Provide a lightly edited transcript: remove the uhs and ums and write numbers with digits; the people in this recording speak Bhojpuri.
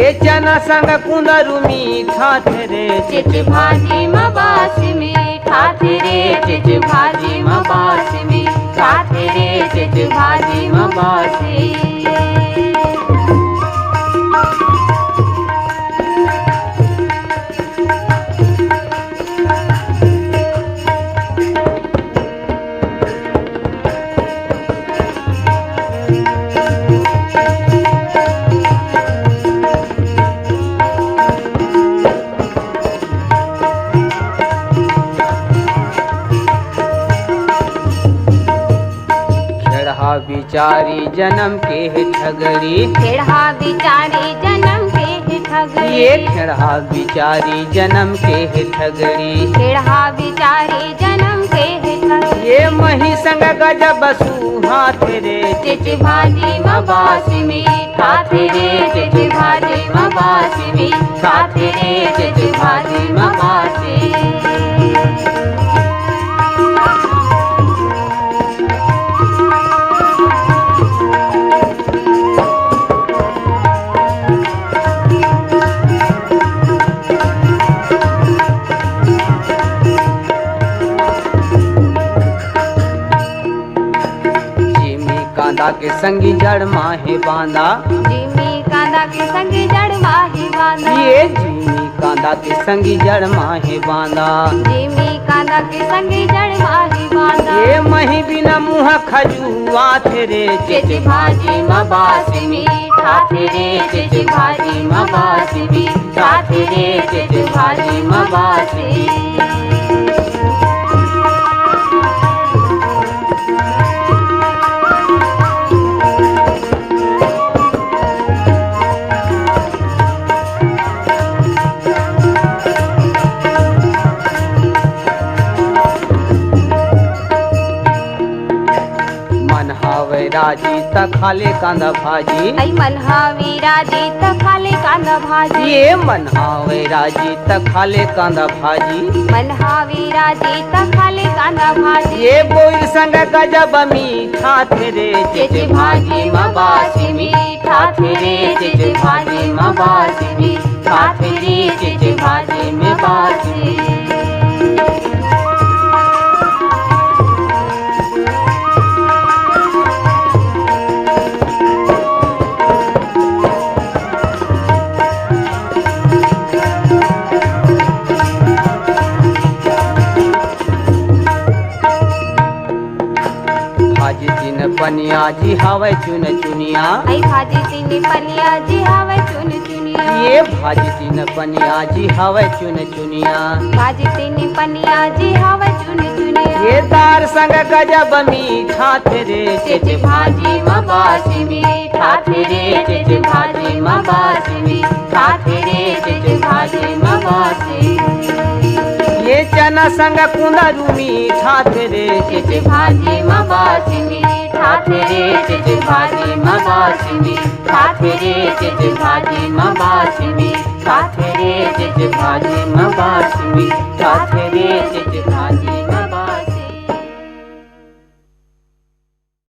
ये चना संग कुंदरू मीठा थे रे चिच भाजी मबास मीठा थे रे चिच भाजी मबास मीठा थे रे चिच भाजी मबासी। बिचारी जन्म के है ठगरी खेड़ा बिचारी जन्म के है ठगरी ये खेड़ा बिचारी जन्म के है ठगरी खेड़ा बिचारी जन्म के है ठगरी ये मही संग गजब सुहा रे चिच भाजी मबासी मीठा थे रे चिच भाजी मबासी मीठा थे रे चिच भाजी मबासी। कांदा के संगी जड़ माहे बांधा जिमी कांदा के संगी जड़ माहे बांधा ये जिमी कांदा के संगी जड़ माहे बांधा जिमी कांदा के संगी जड़ माहे बांधा ये मही बिना मुँह खजुआ थे रे चिच भाजी मबासी मीठा थे रे चिच भाजी मबासी मीठा थे रे चिच भाजी मबासी। राजी त खाले कांदा भाजी आई मनहावी राजी त खाले कांदा भाजी ये मनहावे राजी त खाले कांदा भाजी मनहावी राजी त खाले कांदा भाजी ये बोल संग गजब मीठा थे रे चिच भाजी मबासी मीठा थे रे चिच भाजी मबासी मीठा थे रे चिच भाजी मबासी। भाजी तीन पनिया जी हवे चुन चुनिया आई भाजी तीन पनिया जी हवे चुन चुनिया ये भाजी तीन पनिया जी हवे चुन चुनिया भाजी तीन पनिया जी हवे चुन चुनिया ये दार संग गजब मीठा थे रे चिच भाजी मबासी मीठा थे रे चिच भाजी मबासी मीठा थे रे चिच भाजी मबासी। ये चना संग कुंदरू मीठा थे रे चिच भाजी मबासी मीठा थे रे चिच भाजी मबासी मीठा थे रे चिच भाजी मबासी मीठा थे रे चिच भाजी मबासी मीठा थे रे चिच भाजी।